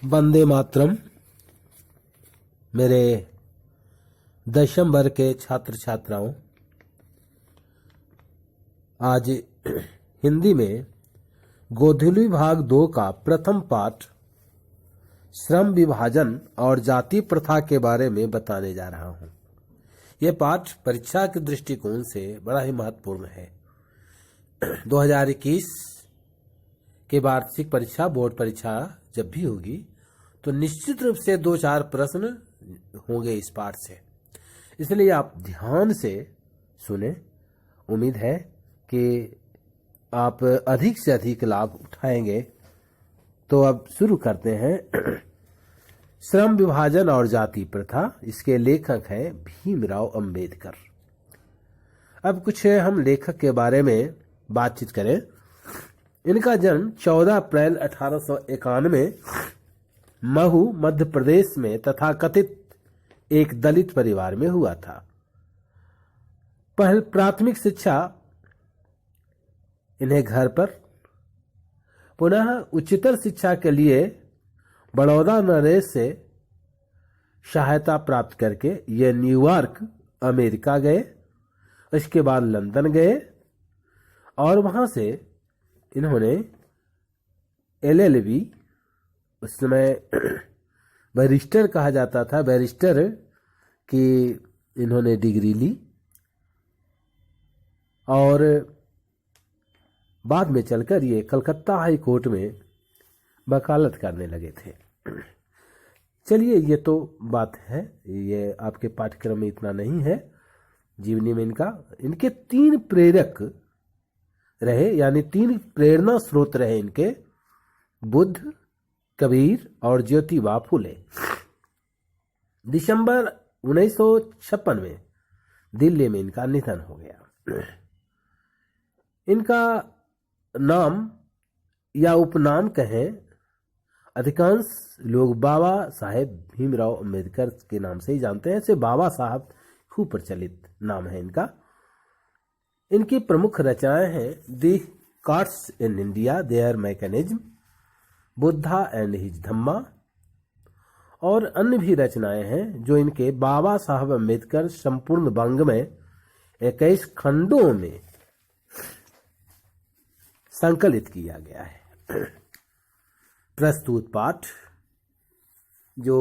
वंदे मातरम। मेरे 10वीं वर्ग के छात्र छात्राओं, आज हिंदी में गोधुली भाग 2 का प्रथम पाठ श्रम विभाजन और जाति प्रथा के बारे में बताने जा रहा हूं। यह पाठ परीक्षा के दृष्टिकोण से बड़ा ही महत्वपूर्ण है। 2021 के वार्षिक परीक्षा, बोर्ड परीक्षा जब भी होगी तो निश्चित रूप से 2-4 प्रश्न होंगे इस पाठ से, इसलिए आप ध्यान से सुने। उम्मीद है कि आप अधिक से अधिक लाभ उठाएंगे। तो अब शुरू करते हैं। श्रम विभाजन और जाति प्रथा, इसके लेखक हैं भीमराव अंबेडकर। अब कुछ हम लेखक के बारे में बातचीत करें। इनका जन्म 14 अप्रैल 1891 महू मध्य प्रदेश में तथाकथित एक दलित परिवार में हुआ था। पहले प्राथमिक शिक्षा इन्हें घर पर, पुनः उच्चतर शिक्षा के लिए बड़ौदा नरेश से सहायता प्राप्त करके ये न्यूयॉर्क अमेरिका गए। इसके बाद लंदन गए और वहां से इन्होंने LLB, उस समय बैरिस्टर कहा जाता था, बैरिस्टर की इन्होंने डिग्री ली और बाद में चलकर ये कलकत्ता हाई कोर्ट में वकालत करने लगे थे। चलिए, ये तो बात है, ये आपके पाठ्यक्रम में इतना नहीं है। जीवनी में इनके 3 प्रेरक रहे, यानी 3 प्रेरणा स्रोत रहे इनके: बुद्ध, कबीर और ज्योतिबा फुले। दिसंबर 1956 में दिल्ली में इनका निधन हो गया। इनका नाम या उपनाम कहें, अधिकांश लोग बाबा साहेब भीमराव अंबेडकर के नाम से ही जानते हैं। ऐसे बाबा साहब खूब प्रचलित नाम है इनका। इनकी प्रमुख रचनाएं हैं the castes in India, their mechanism, Buddha and his Dhamma और अन्य भी रचनाएं हैं जो इनके बाबा साहब अम्बेडकर संपूर्ण बंग में 21 खंडों में संकलित किया गया है। प्रस्तुत पाठ जो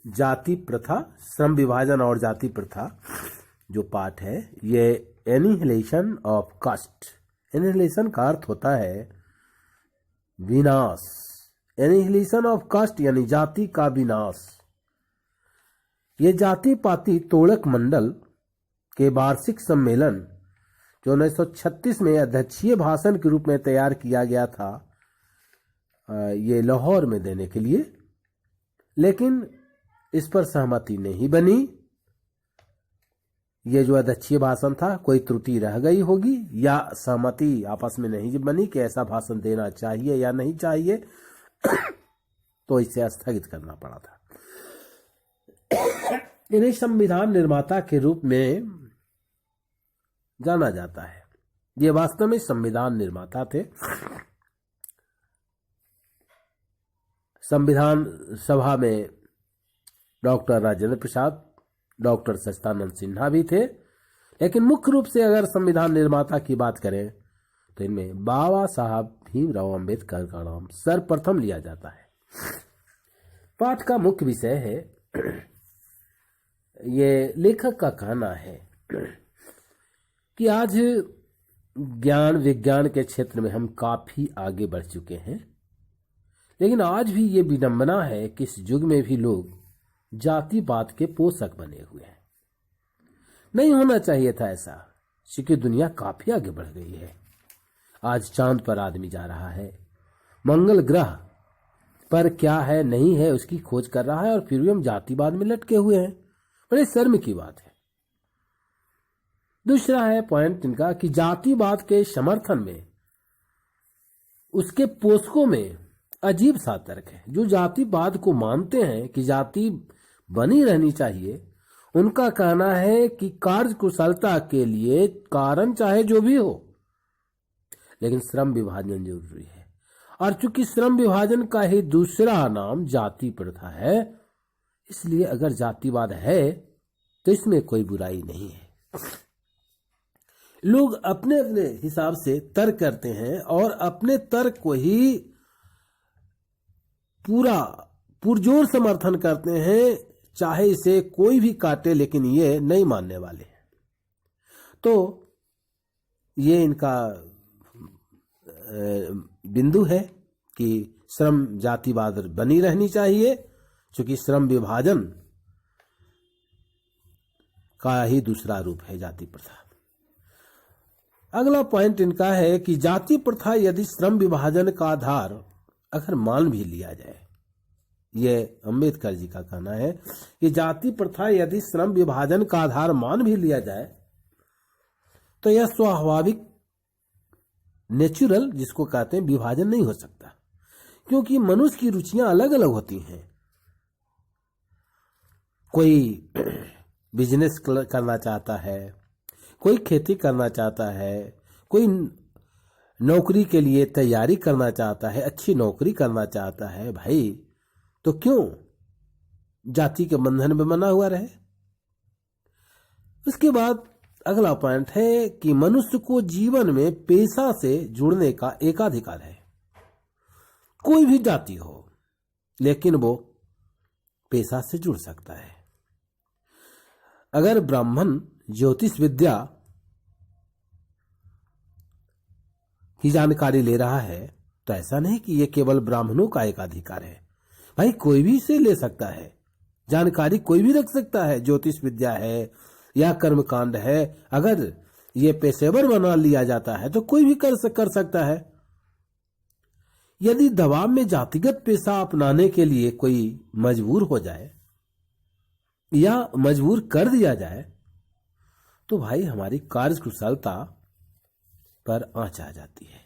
जाति प्रथा, श्रम विभाजन और जाति प्रथा जो पाठ है, ये एनिहिलेशन ऑफ कास्ट। एनिहिलेशन का अर्थ होता है विनाश। एनिहिलेशन ऑफ कास्ट यानी जाति का विनाश। ये जाति पाति तोड़क मंडल के वार्षिक सम्मेलन जो 1936 में अध्यक्षीय भाषण के रूप में तैयार किया गया था, ये लाहौर में देने के लिए, लेकिन इस पर सहमति नहीं बनी। ये जो अध्यक्षीय भाषण था, कोई त्रुटि रह गई होगी या सहमति आपस में नहीं बनी कि ऐसा भाषण देना चाहिए या नहीं चाहिए, तो इसे स्थगित करना पड़ा था। इन्हें संविधान निर्माता के रूप में जाना जाता है। ये वास्तव में संविधान निर्माता थे। संविधान सभा में डॉक्टर राजेंद्र प्रसाद, डॉक्टर सच्चिदानंद सिन्हा भी थे, लेकिन मुख्य रूप से अगर संविधान निर्माता की बात करें तो इनमें बाबा साहब भीमराव अंबेडकर का नाम सर्वप्रथम लिया जाता है। पाठ का मुख्य विषय है, ये लेखक का कहना है कि आज ज्ञान विज्ञान के क्षेत्र में हम काफी आगे बढ़ चुके हैं, लेकिन आज भी ये विडंबना है कि इस युग में भी लोग जातिवाद के पोषक बने हुए हैं। नहीं होना चाहिए था ऐसा, क्योंकि दुनिया काफी आगे बढ़ गई है। आज चांद पर आदमी जा रहा है, मंगल ग्रह पर क्या है नहीं है उसकी खोज कर रहा है, और फिर भी हम जातिवाद में लटके हुए हैं। बड़े शर्म की बात है। दूसरा है पॉइंट इनका कि जातिवाद के समर्थन में उसके पोषकों में अजीब सा तर्क है। जो जातिवाद को मानते हैं कि जाति बनी रहनी चाहिए, उनका कहना है कि कार्य कुशलता के लिए कारण चाहे जो भी हो, लेकिन श्रम विभाजन जरूरी है। और चूंकि श्रम विभाजन का ही दूसरा नाम जाति प्रथा है, इसलिए अगर जातिवाद है तो इसमें कोई बुराई नहीं है। लोग अपने अपने हिसाब से तर्क करते हैं और अपने तर्क को ही पूरा पुरजोर समर्थन करते हैं, चाहे इसे कोई भी काटे, लेकिन ये नहीं मानने वाले हैं। तो ये इनका बिंदु है कि श्रम जातिवाद बनी रहनी चाहिए, क्योंकि श्रम विभाजन का ही दूसरा रूप है जाति प्रथा। अगला पॉइंट इनका है कि जाति प्रथा यदि श्रम विभाजन का आधार अगर मान भी लिया जाए, ये अंबेडकर जी का कहना है कि जाति प्रथा यदि श्रम विभाजन का आधार मान भी लिया जाए तो यह स्वाभाविक नेचुरल जिसको कहते हैं विभाजन नहीं हो सकता, क्योंकि मनुष्य की रुचियां अलग अलग होती हैं। कोई बिजनेस करना चाहता है, कोई खेती करना चाहता है, कोई नौकरी के लिए तैयारी करना चाहता है, अच्छी नौकरी करना चाहता है। भाई तो क्यों जाति के बंधन में बना हुआ रहे। उसके बाद अगला पॉइंट है कि मनुष्य को जीवन में पेशा से जुड़ने का एकाधिकार है। कोई भी जाति हो, लेकिन वो पेशा से जुड़ सकता है। अगर ब्राह्मण ज्योतिष विद्या की जानकारी ले रहा है तो ऐसा नहीं कि ये केवल ब्राह्मणों का एक अधिकार है। भाई कोई भी इसे ले सकता है, जानकारी कोई भी रख सकता है। ज्योतिष विद्या है या कर्मकांड है, अगर ये पेशेवर बना लिया जाता है तो कोई भी कर सकता है। यदि दबाव में जातिगत पेशा अपनाने के लिए कोई मजबूर हो जाए या मजबूर कर दिया जाए तो भाई हमारी कार्यकुशलता पर आंच आ जाती है।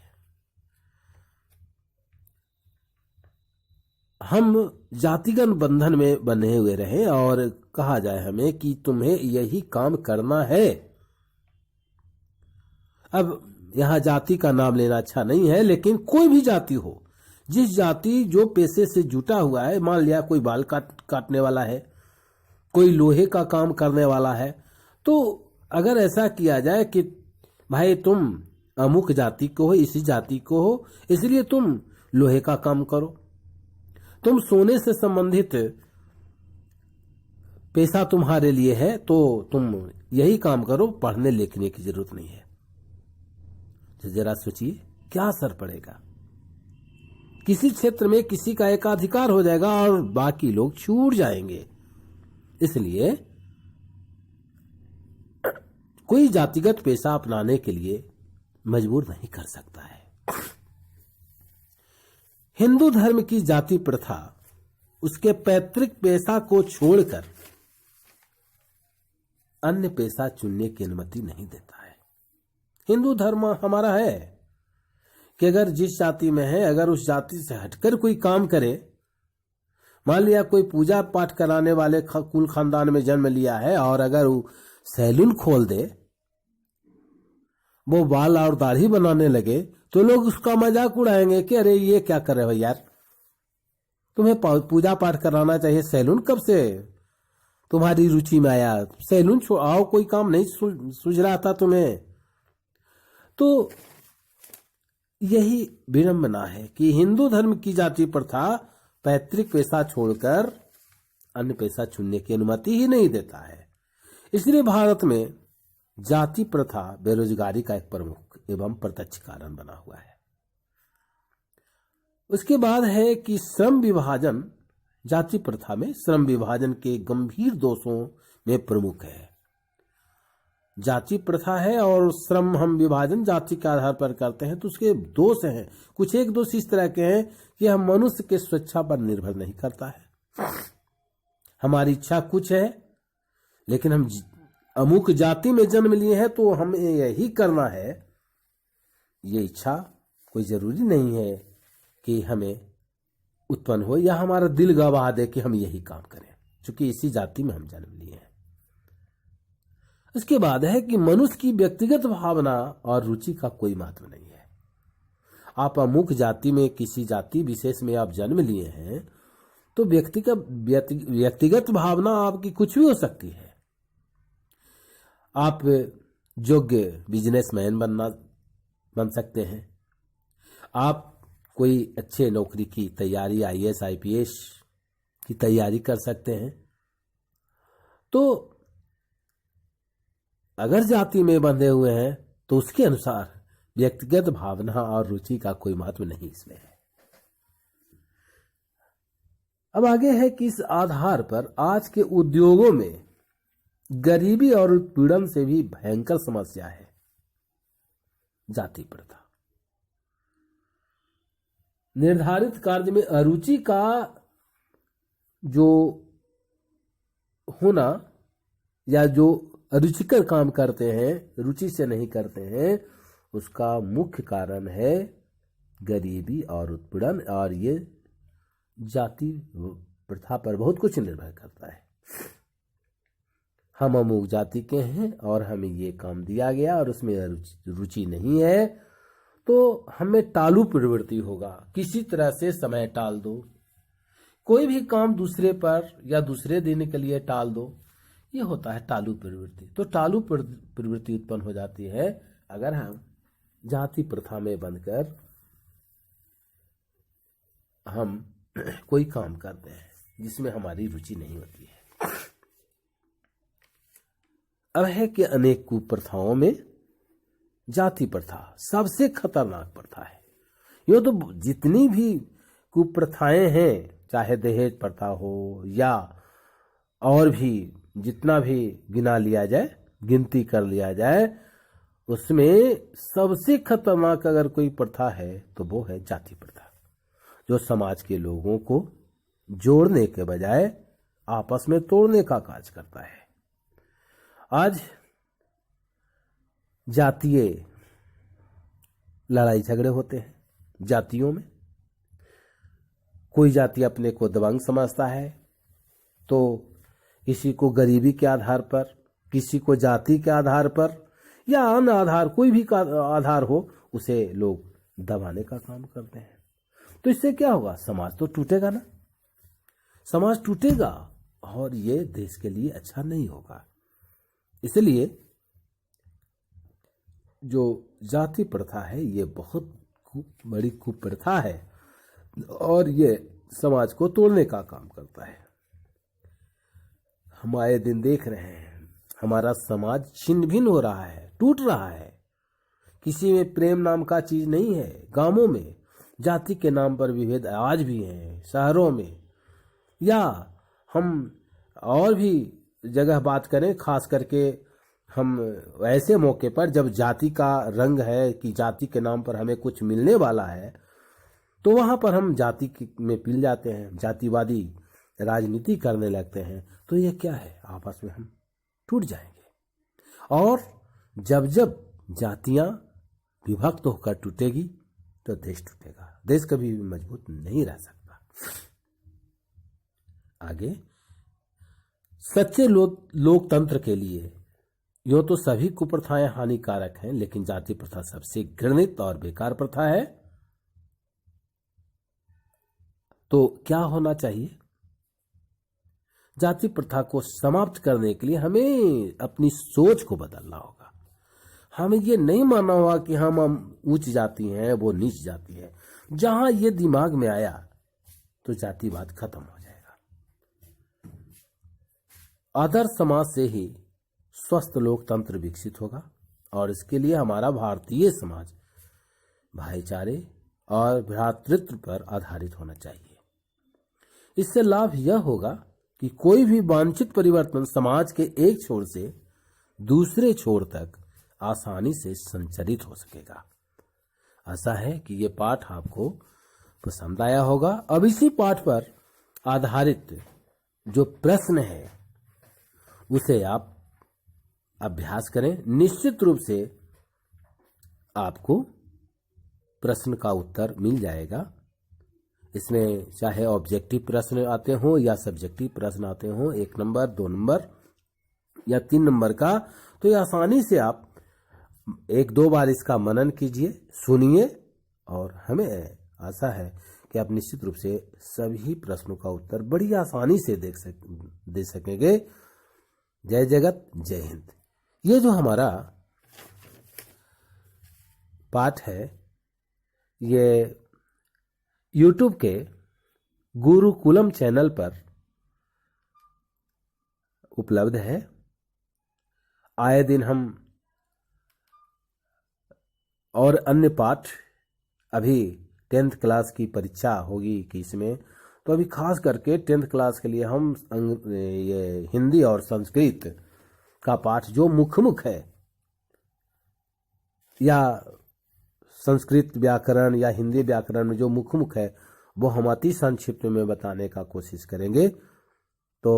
हम जातिगत बंधन में बंधे हुए रहें और कहा जाए हमें कि तुम्हें यही काम करना है। अब यहां जाति का नाम लेना अच्छा नहीं है, लेकिन कोई भी जाति हो, जिस जाति जो पेशे से जुटा हुआ है, मान लिया कोई बाल काटने वाला है, कोई लोहे का काम करने वाला है, तो अगर ऐसा किया जाए कि भाई तुम अमुक जाति को हो, इसी जाति को हो, इसलिए तुम लोहे का काम करो, तुम सोने से संबंधित पेशा तुम्हारे लिए है तो तुम यही काम करो, पढ़ने लिखने की जरूरत नहीं है। तो जरा सोचिए क्या असर पड़ेगा। किसी क्षेत्र में किसी का एकाधिकार हो जाएगा और बाकी लोग छूट जाएंगे। इसलिए कोई जातिगत पेशा अपनाने के लिए मजबूर नहीं कर सकता है। हिंदू धर्म की जाति प्रथा उसके पैतृक पेशा को छोड़कर अन्य पेशा चुनने की अनुमति नहीं देता है। हिंदू धर्म हमारा है कि अगर जिस जाति में है, अगर उस जाति से हटकर कोई काम करे, मान लिया कोई पूजा पाठ कराने वाले कुल खानदान में जन्म लिया है और अगर वो सैलून खोल दे, वो बाल और दाढ़ी बनाने लगे, तो लोग उसका मजाक उड़ाएंगे कि अरे ये क्या कर रहे हो यार, तुम्हें पूजा पाठ कराना चाहिए, सैलून कब से तुम्हारी रुचि में आया, सैलून आओ, कोई काम नहीं सूझ रहा था तुम्हें। तो यही विडंबना है कि हिंदू धर्म की जाति प्रथा पैतृक पेशा छोड़कर अन्य पेशा चुनने की अनुमति ही नहीं देता है। इसलिए भारत में जाति प्रथा बेरोजगारी का एक प्रमुख एवं प्रत्यक्ष कारण बना हुआ है। उसके बाद है कि श्रम विभाजन जाति प्रथा में श्रम विभाजन के गंभीर दोषों में प्रमुख है। जाति प्रथा है और श्रम हम विभाजन जाति के आधार पर करते हैं तो उसके दोष हैं। कुछ एक दोष इस तरह के हैं कि हम मनुष्य के स्वेच्छा पर निर्भर नहीं करता है। हमारी इच्छा कुछ है, लेकिन हम अमुक जाति में जन्म लिए हैं तो हमें यही करना है, ये इच्छा कोई जरूरी नहीं है कि हमें उत्पन्न हो या हमारा दिल गवाह दे कि हम यही काम करें, क्योंकि इसी जाति में हम जन्म लिए हैं। इसके बाद है कि मनुष्य की व्यक्तिगत भावना और रुचि का कोई महत्व नहीं है आप अमुक जाति में, किसी जाति विशेष में आप जन्म लिए हैं, तो व्यक्तिगत भावना आपकी कुछ भी हो सकती है। आप योग्य बिजनेसमैन बन सकते हैं, आप कोई अच्छे नौकरी की तैयारी, आईएएस आईपीएस की तैयारी कर सकते हैं। तो अगर जाति में बंधे हुए हैं तो उसके अनुसार व्यक्तिगत भावना और रुचि का कोई महत्व नहीं इसमें है। अब आगे है कि इस आधार पर आज के उद्योगों में गरीबी और उत्पीड़न से भी भयंकर समस्या है जाति प्रथा। निर्धारित कार्य में अरुचि का जो होना, या जो अरुचिकर काम करते हैं, रुचि से नहीं करते हैं, उसका मुख्य कारण है गरीबी और उत्पीड़न। और ये जाति प्रथा पर बहुत कुछ निर्भर करता है। हम अमुक जाति के हैं और हमें ये काम दिया गया और उसमें रुचि नहीं है, तो हमें टालू प्रवृत्ति होगा। किसी तरह से समय टाल दो, कोई भी काम दूसरे पर या दूसरे दिन के लिए टाल दो, ये होता है टालू प्रवृत्ति। तो टालू प्रवृत्ति उत्पन्न हो जाती है अगर हम जाति प्रथा में बंधकर हम कोई काम करते हैं जिसमें हमारी रुचि नहीं होती है। अब है कि अनेक कुप्रथाओं में जाति प्रथा सबसे खतरनाक प्रथा है। यो तो जितनी भी कुप्रथाएं हैं, चाहे दहेज प्रथा हो या और भी जितना भी गिना लिया जाए, गिनती कर लिया जाए, उसमें सबसे खतरनाक अगर कोई प्रथा है तो वो है जाति प्रथा, जो समाज के लोगों को जोड़ने के बजाय आपस में तोड़ने का कार्य करता है। आज जातीय लड़ाई झगड़े होते हैं जातियों में। कोई जाति अपने को दबंग समझता है तो किसी को गरीबी के आधार पर, किसी को जाति के आधार पर या अन्य आधार, कोई भी का आधार हो, उसे लोग दबाने का काम करते हैं। तो इससे क्या होगा? समाज तो टूटेगा ना, समाज टूटेगा और ये देश के लिए अच्छा नहीं होगा। इसलिए जो जाति प्रथा है ये बहुत बड़ी कुप्रथा है और ये समाज को तोड़ने का काम करता है। हम आए दिन देख रहे हैं हमारा समाज छिन्न भिन्न हो रहा है, टूट रहा है। किसी में प्रेम नाम का चीज नहीं है। गांवों में जाति के नाम पर विभेद आज भी हैं, शहरों में, या हम और भी जगह बात करें, खास करके हम ऐसे मौके पर जब जाति का रंग है कि जाति के नाम पर हमें कुछ मिलने वाला है, तो वहां पर हम जाति में पिल जाते हैं, जातिवादी राजनीति करने लगते हैं। तो ये क्या है? आपस में हम टूट जाएंगे। और जब जब जातियां विभक्त होकर टूटेगी तो देश टूटेगा। देश कभी भी मजबूत नहीं रह सकता। आगे, सच्चे लोकतंत्र के लिए यूं तो सभी कुप्रथाएं हानिकारक हैं, लेकिन जाति प्रथा सबसे घृणित और बेकार प्रथा है। तो क्या होना चाहिए? जाति प्रथा को समाप्त करने के लिए हमें अपनी सोच को बदलना होगा। हमें ये नहीं मानना होगा कि हम उच्च जाति हैं, वो नीच जाति है। जहां ये दिमाग में आया तो जातिवाद खत्म हो जाएगा। आदर्श समाज से ही स्वस्थ लोकतंत्र विकसित होगा और इसके लिए हमारा भारतीय समाज भाईचारे और भ्रातृत्व पर आधारित होना चाहिए। इससे लाभ यह होगा कि कोई भी वांछित परिवर्तन समाज के एक छोर से दूसरे छोर तक आसानी से संचरित हो सकेगा। आशा है कि ये पाठ आपको पसंद आया होगा। अब इसी पाठ पर आधारित जो प्रश्न है उसे आप अभ्यास करें। निश्चित रूप से आपको प्रश्न का उत्तर मिल जाएगा। इसमें चाहे ऑब्जेक्टिव प्रश्न आते हों या सब्जेक्टिव प्रश्न आते हों, 1 नंबर, 2 नंबर या 3 नंबर का, तो ये आसानी से आप 1-2 बार इसका मनन कीजिए, सुनिए और हमें आशा है कि आप निश्चित रूप से सभी प्रश्नों का उत्तर बड़ी आसानी से दे सकेंगे। जय जगत, जय हिंद। ये जो हमारा पाठ है ये YouTube के गुरुकुलम चैनल पर उपलब्ध है। आए दिन हम और अन्य पाठ, अभी 10th क्लास की परीक्षा होगी 21 में, तो अभी खास करके 10th क्लास के लिए हम ये हिंदी और संस्कृत का पाठ जो मुख है, या संस्कृत व्याकरण या हिंदी व्याकरण में जो मुख है, वो हम अति संक्षिप्त में बताने का कोशिश करेंगे। तो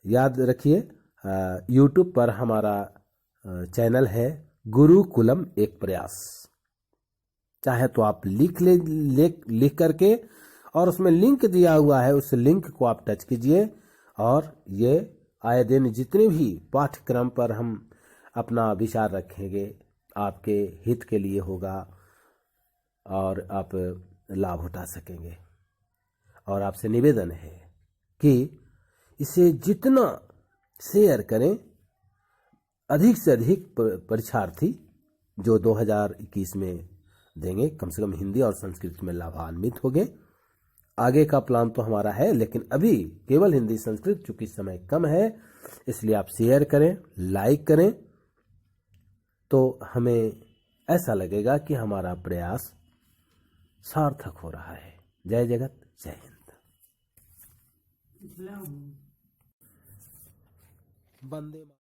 याद रखिए, YouTube पर हमारा चैनल है गुरुकुलम एक प्रयास। चाहे तो आप लिख करके, और उसमें लिंक दिया हुआ है, उस लिंक को आप टच कीजिए, और ये आए दिन जितने भी पाठ्यक्रम पर हम अपना विचार रखेंगे आपके हित के लिए होगा और आप लाभ उठा सकेंगे। और आपसे निवेदन है कि इसे जितना शेयर करें, अधिक से अधिक परीक्षार्थी जो 2021 में देंगे, कम से कम हिंदी और संस्कृत में लाभान्वित होंगे। आगे का प्लान तो हमारा है, लेकिन अभी केवल हिंदी संस्कृत, चूंकि समय कम है, इसलिए आप शेयर करें, लाइक करें, तो हमें ऐसा लगेगा कि हमारा प्रयास सार्थक हो रहा है। जय जगत, जय हिंद। वंदे